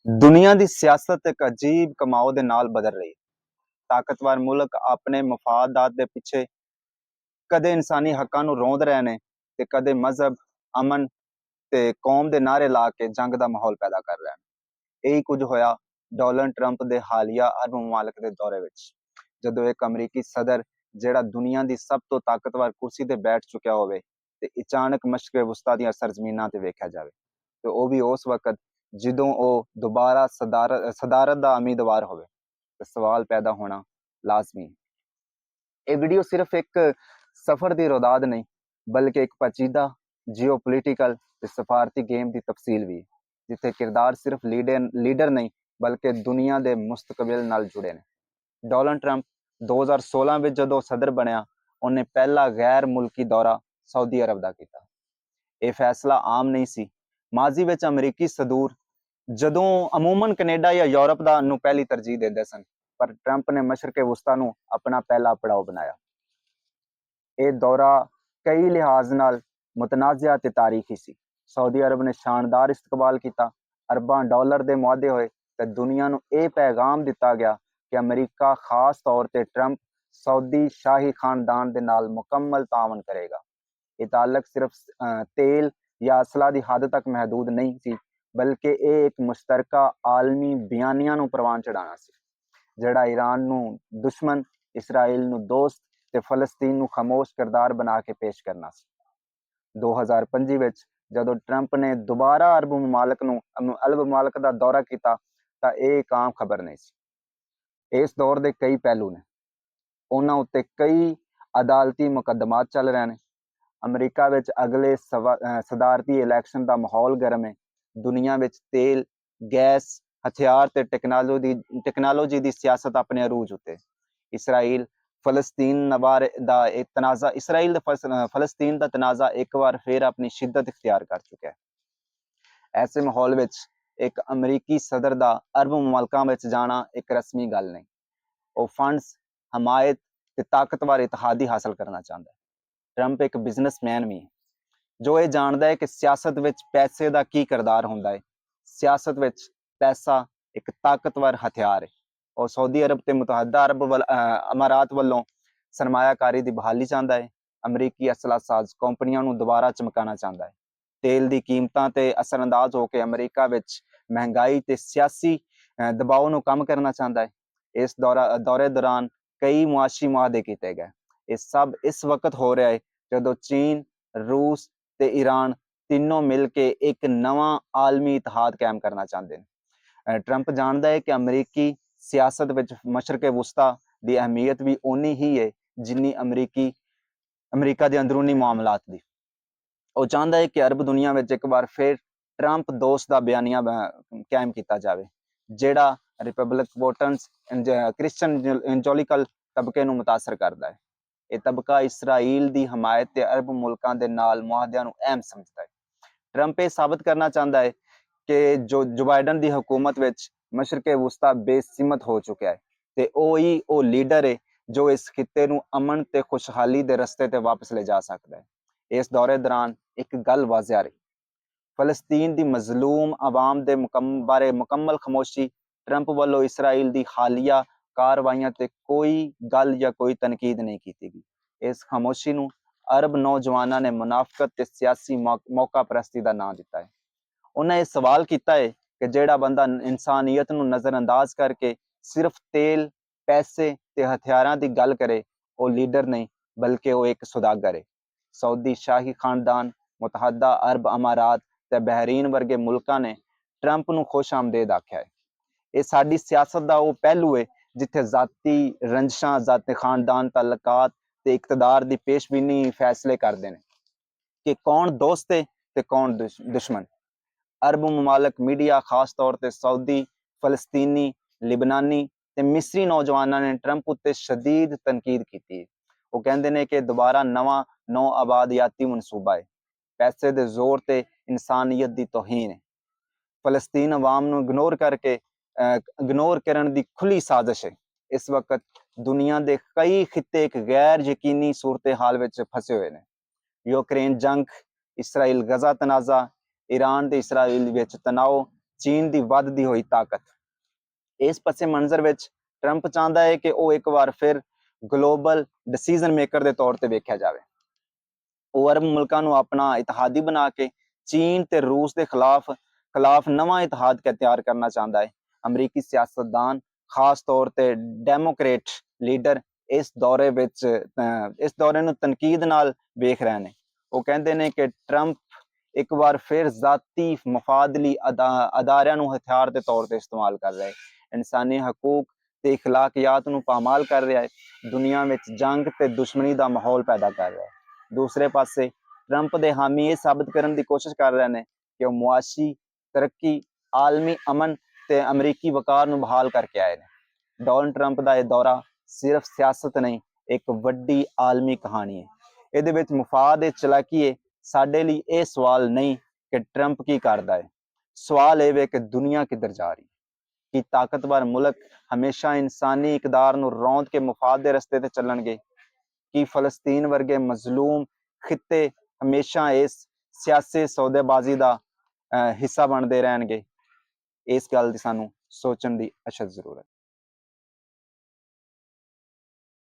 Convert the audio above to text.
ਦੁਨੀਆ ਦੀ ਸਿਆਸਤ ਇੱਕ ਅਜੀਬ ਕਮਾਓ ਦੇ ਨਾਲ ਬਦਲ ਰਹੀ ਹੈ। ਤਾਕਤਵਰ ਮੁਲਕ ਆਪਣੇ ਮਫਾਦਾਤ ਦੇ ਪਿੱਛੇ ਕਦੇ ਇਨਸਾਨੀ ਹੱਕਾਂ ਨੂੰ ਰੋਂਦ ਰਹੇ ਨੇ ਤੇ ਕਦੇ ਮਜ਼ਹਬ, ਅਮਨ ਤੇ ਕੌਮ ਦੇ ਨਾਅਰੇ ਲਾ ਕੇ ਜੰਗ ਦਾ ਮਾਹੌਲ ਪੈਦਾ ਕਰ ਰਹੇ ਨੇ। ਇਹੀ ਕੁਝ ਹੋਇਆ ਡੋਨਲਡ ਟਰੰਪ ਦੇ ਹਾਲੀਆ ਅਰਬ ਮਮਾਲਕ ਦੇ ਦੌਰੇ ਵਿੱਚ, ਜਦੋਂ ਇੱਕ ਅਮਰੀਕੀ ਸਦਰ ਜਿਹੜਾ ਦੁਨੀਆ ਦੀ ਸਭ ਤੋਂ ਤਾਕਤਵਰ ਕੁਰਸੀ ਤੇ ਬੈਠ ਚੁੱਕਿਆ ਹੋਵੇ ਤੇ ਅਚਾਨਕ ਮਸ਼ਰਕ ਵਸਤਾ ਦੀਆਂ ਸਰਜ਼ਮੀਨਾਂ ਤੇ ਵੇਖਿਆ ਜਾਵੇ, ਤੇ ਉਹ ਵੀ ਉਸ ਵਕਤ ਜਦੋਂ ਉਹ ਦੁਬਾਰਾ ਸਦਾਰਤ ਦਾ ਉਮੀਦਵਾਰ ਹੋਵੇ, ਤੇ ਸਵਾਲ ਪੈਦਾ ਹੋਣਾ ਲਾਜ਼ਮੀ ਹੈ। ਇਹ ਵੀਡੀਓ ਸਿਰਫ ਇੱਕ ਸਫ਼ਰ ਦੀ ਰੌਦਾਦ ਨਹੀਂ, ਬਲਕਿ ਇੱਕ ਪੇਚੀਦਾ ਜੀਓਪੋਲਿਟੀਕਲ ਤੇ ਸਫਾਰਤੀ ਗੇਮ ਦੀ ਤਫਸੀਲ ਵੀ ਹੈ, ਜਿੱਥੇ ਕਿਰਦਾਰ ਸਿਰਫ ਲੀਡਰ ਨਹੀਂ ਬਲਕਿ ਦੁਨੀਆ ਦੇ ਮੁਸਤਕਬਲ ਨਾਲ ਜੁੜੇ ਨੇ। ਡੋਨਲਡ ਟਰੰਪ 2016 ਵਿੱਚ ਜਦੋਂ ਸਦਰ ਬਣਿਆ, ਉਹਨੇ ਪਹਿਲਾ ਗੈਰ ਮੁਲਕੀ ਦੌਰਾ ਸਾਊਦੀ ਅਰਬ ਦਾ ਕੀਤਾ। ਇਹ ਫੈਸਲਾ ਆਮ ਨਹੀਂ ਸੀ। ਮਾਜ਼ੀ ਵਿੱਚ ਅਮਰੀਕੀ ਸਦੂਰ ਜਦੋਂ ਅਮੂਮਨ ਕੈਨੇਡਾ ਜਾਂ ਯੂਰਪ ਦਾ ਨੂੰ ਪਹਿਲੀ ਤਰਜੀਹ ਦਿੰਦੇ ਸਨ, ਪਰ ਟਰੰਪ ਨੇ ਮਸ਼ਰਕੇ ਵਸਤਾ ਨੂੰ ਆਪਣਾ ਪਹਿਲਾ ਪੜਾਅ ਬਣਾਇਆ। ਇਹ ਦੌਰਾ ਕਈ ਲਿਹਾਜ਼ ਨਾਲ ਮੁਤਨਾਜ਼ਿਆ ਤੇ ਤਾਰੀਖੀ ਸੀ। ਸਾਊਦੀ ਅਰਬ ਨੇ ਸ਼ਾਨਦਾਰ ਇਸਤਕਬਾਲ ਕੀਤਾ, ਅਰਬਾਂ ਡਾਲਰ ਦੇ ਮੁਆਦੇ ਹੋਏ ਤੇ ਦੁਨੀਆ ਨੂੰ ਇਹ ਪੈਗਾਮ ਦਿੱਤਾ ਗਿਆ ਕਿ ਅਮਰੀਕਾ ਖਾਸ ਤੌਰ ਤੇ ਟਰੰਪ ਸਾਊਦੀ ਸ਼ਾਹੀ ਖਾਨਦਾਨ ਦੇ ਨਾਲ ਮੁਕੰਮਲ ਤਾਵਨ ਕਰੇਗਾ। ਇਹ ਤਾਲਕ ਸਿਰਫ ਤੇਲ ਜਾਂ ਅਸਲਾ ਦੀ ਹੱਦ ਤੱਕ ਮਹਿਦੂਦ ਨਹੀਂ ਸੀ, ਬਲਕਿ ਇਹ ਇੱਕ ਮੁਸ਼ਤਰਕਾ ਆਲਮੀ ਬਿਆਨੀਆਂ ਨੂੰ ਪ੍ਰਵਾਨ ਚੜਾਉਣਾ ਸੀ, ਜਿਹੜਾ ਈਰਾਨ ਨੂੰ ਦੁਸ਼ਮਣ, ਇਸਰਾਈਲ ਨੂੰ ਦੋਸਤ ਤੇ ਫਲਸਤੀਨ ਨੂੰ ਖਾਮੋਸ਼ ਕਿਰਦਾਰ ਬਣਾ ਕੇ ਪੇਸ਼ ਕਰਨਾ ਸੀ। 2025 ਵਿੱਚ ਜਦੋਂ ਟਰੰਪ ਨੇ ਦੁਬਾਰਾ ਅਰਬ ਮਮਾਲਕ ਦਾ ਦੌਰਾ ਕੀਤਾ, ਤਾਂ ਇਹ ਇੱਕ ਆਮ ਖਬਰ ਨਹੀਂ ਸੀ। ਇਸ ਦੌਰ ਦੇ ਕਈ ਪਹਿਲੂ ਨੇ। ਉਹਨਾਂ ਉੱਤੇ ਕਈ ਅਦਾਲਤੀ ਮੁਕੱਦਮਾਤ ਚੱਲ ਰਹੇ ਨੇ। ਅਮਰੀਕਾ ਵਿੱਚ ਅਗਲੇ ਸਦਾਰਤੀ ਇਲੈਕਸ਼ਨ ਦਾ ਮਾਹੌਲ ਗਰਮ ਹੈ। ਦੁਨੀਆ ਵਿੱਚ ਤੇਲ, ਗੈਸ, ਹਥਿਆਰ ਤੇ ਟੈਕਨੋਲੋਜੀ ਦੀ ਸਿਆਸਤ ਆਪਣੇ ਅਰੂਜ ਉੱਤੇ। ਇਸਰਾਈਲ ਫਲਸਤੀਨ ਦਾ ਤਨਾਜ਼ਾ ਇੱਕ ਵਾਰ ਫਿਰ ਆਪਣੀ ਸ਼ਿੱਦਤ ਇਖਤਿਆਰ ਕਰ ਚੁੱਕਿਆ ਹੈ। ਐਸੇ ਮਾਹੌਲ ਵਿੱਚ ਇੱਕ ਅਮਰੀਕੀ ਸਦਰ ਦਾ ਅਰਬ ਮੁਮਾਲਕਾਂ ਵਿੱਚ ਜਾਣਾ ਇੱਕ ਰਸਮੀ ਗੱਲ ਨਹੀਂ। ਉਹ ਫੰਡਸ, ਹਮਾਇਤ ਤੇ ਤਾਕਤਵਰ ਇਤਿਹਾਦੀ ਹਾਸਲ ਕਰਨਾ ਚਾਹੁੰਦਾ ਹੈ। ਟਰੰਪ ਇੱਕ ਬਿਜ਼ਨਸਮੈਨ ਵੀ ਹੈ, ਜੋ ਇਹ ਜਾਣਦਾ ਹੈ ਕਿ ਸਿਆਸਤ ਵਿੱਚ ਪੈਸੇ ਦਾ ਕੀ ਕਿਰਦਾਰ ਹੁੰਦਾ ਹੈ। ਸਿਆਸਤ ਵਿੱਚ ਪੈਸਾ ਇੱਕ ਤਾਕਤਵਰ ਹਥਿਆਰ ਹੈ। ਉਹ ਸਾਊਦੀ ਅਰਬ ਤੇ ਮੁਤਹਦਾ ਅਰਬ ਅਮਾਰਾਤ ਵੱਲੋਂ ਸਰਮਾਇਆਕਾਰੀ ਦੀ ਬਹਾਲੀ ਚਾਹੁੰਦਾ ਹੈ। ਅਮਰੀਕੀ ਅਸਲਾ ਸਾਜ਼ ਕੰਪਨੀਆਂ ਨੂੰ ਦੁਬਾਰਾ ਚਮਕਾਉਣਾ ਚਾਹੁੰਦਾ ਹੈ। ਤੇਲ ਦੀ ਕੀਮਤਾਂ ਤੇ ਅਸਰਅੰਦਾਜ਼ ਹੋ ਕੇ ਅਮਰੀਕਾ ਵਿੱਚ ਮਹਿੰਗਾਈ ਤੇ ਸਿਆਸੀ ਦਬਾਅ ਨੂੰ ਕਮ ਕਰਨਾ ਚਾਹੁੰਦਾ ਹੈ। ਇਸ ਦੌਰੇ ਦੌਰਾਨ ਕਈ ਮੁਆਸ਼ੀ ਮੁਆਹਦੇ ਕੀਤੇ ਗਏ। ਇਹ ਸਭ ਇਸ ਵਕਤ ਹੋ ਰਿਹਾ ਹੈ ਜਦੋਂ ਚੀਨ, ਰੂਸ ਤੇ ਈਰਾਨ ਤਿੰਨੋਂ ਮਿਲ ਕੇ ਇੱਕ ਨਵਾਂ ਆਲਮੀ ਇਤਿਹਾਦ ਕਾਇਮ ਕਰਨਾ ਚਾਹੁੰਦੇ ਨੇ। ਟਰੰਪ ਜਾਣਦਾ ਹੈ ਕਿ ਅਮਰੀਕੀ ਸਿਆਸਤ ਵਿੱਚ ਮਸ਼ਰਕੇ ਵਸਤਾ ਦੀ ਅਹਿਮੀਅਤ ਵੀ ਓਨੀ ਹੀ ਹੈ ਜਿੰਨੀ ਅਮਰੀਕਾ ਦੇ ਅੰਦਰੂਨੀ ਮਾਮਲਾਤ ਦੀ। ਉਹ ਚਾਹੁੰਦਾ ਹੈ ਕਿ ਅਰਬ ਦੁਨੀਆ ਵਿੱਚ ਇੱਕ ਵਾਰ ਫਿਰ ਟਰੰਪ ਦੋਸਤ ਦਾ ਬਿਆਨੀਆ ਕਾਇਮ ਕੀਤਾ ਜਾਵੇ, ਜਿਹੜਾ ਰਿਪਬਲਿਕ ਵੋਟਰਸ, ਕ੍ਰਿਸਚਨ ਇੰਜੋਲੀਕਲ ਤਬਕੇ ਨੂੰ ਮੁਤਾਸਰ ਕਰਦਾ ਹੈ। ਇਹ ਤਬਕਾ ਇਸਰਾਈਲ ਦੀ ਹਮਾਇਤ ਤੇ ਅਰਬ ਮੁਲਕਾਂ ਦੇ ਨਾਲ ਮੁਆਹਦਿਆਂ ਨੂੰ ਅਹਿਮ ਸਮਝਦਾ ਹੈ। ਟਰੰਪ ਇਹ ਸਾਬਤ ਕਰਨਾ ਚਾਹੁੰਦਾ ਹੈ ਕਿ ਜੋ ਬਾਈਡਨ ਦੀ ਹਕੂਮਤ ਵਿੱਚ ਮਸ਼ਰਕੇ ਵਸਤਾ ਬੇਸਿਮਤ ਹੋ ਚੁੱਕਿਆ ਹੈ, ਤੇ ਉਹ ਲੀਡਰ ਹੈ ਜੋ ਇਸ ਖਿੱਤੇ ਨੂੰ ਅਮਨ ਤੇ ਖੁਸ਼ਹਾਲੀ ਦੇ ਰਸਤੇ ਤੇ ਵਾਪਸ ਲੈ ਜਾ ਸਕਦਾ ਹੈ। ਇਸ ਦੌਰੇ ਦੌਰਾਨ ਇੱਕ ਗੱਲ ਵਾਜ਼ਿਆ ਰਹੀ, ਫਲਸਤੀਨ ਦੀ ਮਜ਼ਲੂਮ ਆਵਾਮ ਦੇ ਬਾਰੇ ਮੁਕੰਮਲ ਖਾਮੋਸ਼ੀ। ਟਰੰਪ ਵੱਲੋਂ ਇਸਰਾਈਲ ਦੀ ਹਾਲੀਆ ਕਾਰਵਾਈਆਂ ਤੇ ਕੋਈ ਗੱਲ ਜਾਂ ਕੋਈ ਤਨਕੀਦ ਨਹੀਂ ਕੀਤੀ ਗਈ। ਇਸ ਖਾਮੋਸ਼ੀ ਨੂੰ ਅਰਬ ਨੌਜਵਾਨਾਂ ਨੇ ਮੁਨਾਫਕਤ ਤੇ ਸਿਆਸੀ ਮੌਕਾ ਪ੍ਰਸਤੀ ਦਾ ਨਾਂ ਦਿੱਤਾ ਹੈ। ਉਹਨਾਂ ਇਹ ਸਵਾਲ ਕੀਤਾ ਹੈ ਕਿ ਜਿਹੜਾ ਬੰਦਾ ਇਨਸਾਨੀਅਤ ਨੂੰ ਨਜ਼ਰਅੰਦਾਜ਼ ਕਰਕੇ ਸਿਰਫ ਤੇਲ, ਪੈਸੇ ਤੇ ਹਥਿਆਰਾਂ ਦੀ ਗੱਲ ਕਰੇ, ਉਹ ਲੀਡਰ ਨਹੀਂ ਬਲਕਿ ਉਹ ਇੱਕ ਸੁਦਾਗਰ ਹੈ। ਸਾਊਦੀ ਸ਼ਾਹੀ ਖਾਨਦਾਨ, ਮੁਤਹਦਾ ਅਰਬ ਅਮਾਰਾਤ ਤੇ ਬਹਿਰੀਨ ਵਰਗੇ ਮੁਲਕਾਂ ਨੇ ਟਰੰਪ ਨੂੰ ਖੁਸ਼ ਆਮਦੇਦ ਆਖਿਆ ਹੈ। ਇਹ ਸਾਡੀ ਸਿਆਸਤ ਦਾ ਉਹ ਪਹਿਲੂ ਹੈ ਜਿੱਥੇ ਜ਼ਾਤੀ ਰੰਜਿਸ਼ਾਂ, ਜ਼ਾਤੀ ਖਾਨਦਾਨ ਤਾਲੁਕਾਤ ਤੇ ਇਕਤਦਾਰ ਦੀ ਪੇਸ਼ਬੀਨੀ ਫੈਸਲੇ ਕਰਦੇ ਨੇ ਕਿ ਕੌਣ ਦੋਸਤ ਹੈ ਤੇ ਕੌਣ ਦੁਸ਼ਮਣ। ਅਰਬ ਮਮਾਲਕ ਮੀਡੀਆ, ਖਾਸ ਤੌਰ ਤੇ ਸਾਊਦੀ, ਫਲਸਤੀਨੀ, ਲਿਬਨਾਨੀ ਤੇ ਮਿਸਰੀ ਨੌਜਵਾਨਾਂ ਨੇ ਟਰੰਪ ਉੱਤੇ ਸ਼ਦੀਦ ਤਨਕੀਦ ਕੀਤੀ ਹੈ। ਉਹ ਕਹਿੰਦੇ ਨੇ ਕਿ ਦੁਬਾਰਾ ਨਵਾਂ ਨੌ ਆਬਾਦਿਆਤੀ ਮਨਸੂਬਾ ਹੈ, ਪੈਸੇ ਦੇ ਜ਼ੋਰ ਤੇ ਇਨਸਾਨੀਅਤ ਦੀ ਤੋਹੀਨ ਹੈ। ਫਲਸਤੀਨ ਅਵਾਮ ਨੂੰ ਇਗਨੋਰ ਕਰਨ ਦੀ ਖੁੱਲੀ ਸਾਜ਼ਿਸ਼ ਹੈ। ਇਸ ਵਕਤ ਦੁਨੀਆ ਦੇ ਕਈ ਖਿੱਤੇ ਇੱਕ ਗੈਰ ਯਕੀਨੀ ਸੂਰਤ ਹਾਲ ਵਿੱਚ ਫਸੇ ਹੋਏ ਨੇ। ਯੂਕਰੇਨ ਜੰਗ, ਇਸਰਾਈਲ ਗਜ਼ਾ ਤਨਾਜ਼ਾ, ਈਰਾਨ ਤੇ ਇਸਰਾਈਲ ਵਿੱਚ ਤਣਾਅ, ਚੀਨ ਦੀ ਵੱਧਦੀ ਹੋਈ ਤਾਕਤ। ਇਸ ਪਸੇ ਮੰਜ਼ਰ ਵਿੱਚ ਟਰੰਪ ਚਾਹੁੰਦਾ ਹੈ ਕਿ ਉਹ ਇੱਕ ਵਾਰ ਫਿਰ ਗਲੋਬਲ ਡਿਸੀਜਨ ਮੇਕਰ ਦੇ ਤੌਰ ਤੇ ਵੇਖਿਆ ਜਾਵੇ। ਉਹ ਅਰਬ ਮੁਲਕਾਂ ਨੂੰ ਆਪਣਾ ਇਤਿਹਾਦੀ ਬਣਾ ਕੇ ਚੀਨ ਤੇ ਰੂਸ ਦੇ ਖਿਲਾਫ ਨਵਾਂ ਇਤਿਹਾਦ ਤਿਆਰ ਕਰਨਾ ਚਾਹੁੰਦਾ ਹੈ। ਅਮਰੀਕੀ ਸਿਆਸਤਦਾਨ, ਖਾਸ ਤੌਰ ਤੇ ਡੈਮੋਕ੍ਰੇਟ ਲੀਡਰ ਇਸ ਦੌਰੇ ਨੂੰ ਤਨਕੀਦ ਨਾਲ ਵੇਖ ਰਹੇ ਨੇ। ਉਹ ਕਹਿੰਦੇ ਨੇ ਕਿ ਟਰੰਪ ਇੱਕ ਵਾਰ ਫਿਰ ਜ਼ਾਤੀ ਮਫਾਦ ਲਈ ਅਦਾਰਿਆਂ ਨੂੰ ਹਥਿਆਰ ਦੇ ਤੌਰ ਤੇ ਇਸਤੇਮਾਲ ਕਰ ਰਿਹਾ ਹੈ, ਇਨਸਾਨੀ ਹਕੂਕ ਤੇ ਇਖਲਾਕੀਆਤ ਨੂੰ ਪਾਮਾਲ ਕਰ ਰਿਹਾ ਹੈ, ਦੁਨੀਆ ਵਿੱਚ ਜੰਗ ਤੇ ਦੁਸ਼ਮਣੀ ਦਾ ਮਾਹੌਲ ਪੈਦਾ ਕਰ ਰਿਹਾ ਹੈ। ਦੂਸਰੇ ਪਾਸੇ ਟਰੰਪ ਦੇ ਹਾਮੀ ਇਹ ਸਾਬਤ ਕਰਨ ਦੀ ਕੋਸ਼ਿਸ਼ ਕਰ ਰਹੇ ਨੇ ਕਿ ਉਹ ਮੁਆਸ਼ੀ ਤਰੱਕੀ, ਆਲਮੀ ਅਮਨ ਤੇ ਅਮਰੀਕੀ ਵਕਾਰ ਨੂੰ ਬਹਾਲ ਕਰਕੇ ਆਏ ਨੇ। ਡੋਨਲਡ ਟਰੰਪ ਦਾ ਇਹ ਦੌਰਾ ਸਿਰਫ ਸਿਆਸਤ ਨਹੀਂ, ਇੱਕ ਵੱਡੀ ਆਲਮੀ ਕਹਾਣੀ ਹੈ। ਇਹਦੇ ਵਿੱਚ ਮੁਫਾਦ ਇਹ ਚਲਾਕੀ ਹੈ। ਸਾਡੇ ਲਈ ਇਹ ਸਵਾਲ ਨਹੀਂ ਕਿ ਟਰੰਪ ਕੀ ਕਰਦਾ ਹੈ, ਸਵਾਲ ਇਹ ਵੇ ਕਿ ਦੁਨੀਆ ਕਿੱਧਰ ਜਾ ਰਹੀ ਹੈ। ਕਿ ਤਾਕਤਵਰ ਮੁਲਕ ਹਮੇਸ਼ਾ ਇਨਸਾਨੀ ਇਕਦਾਰ ਨੂੰ ਰੌਂਦ ਕੇ ਮੁਫਾਦ ਦੇ ਰਸਤੇ ਤੇ ਚੱਲਣਗੇ? ਕਿ ਫਲਸਤੀਨ ਵਰਗੇ ਮਜ਼ਲੂਮ ਖਿੱਤੇ ਹਮੇਸ਼ਾ ਇਸ ਸਿਆਸੀ ਸੌਦੇਬਾਜ਼ੀ ਦਾ ਹਿੱਸਾ ਬਣਦੇ ਰਹਿਣਗੇ? ਇਸ ਗੱਲ ਦੀ ਸਾਨੂੰ ਸੋਚਣ ਦੀ ਅਸ਼ਦ ਜ਼ਰੂਰਤ ਹੈ।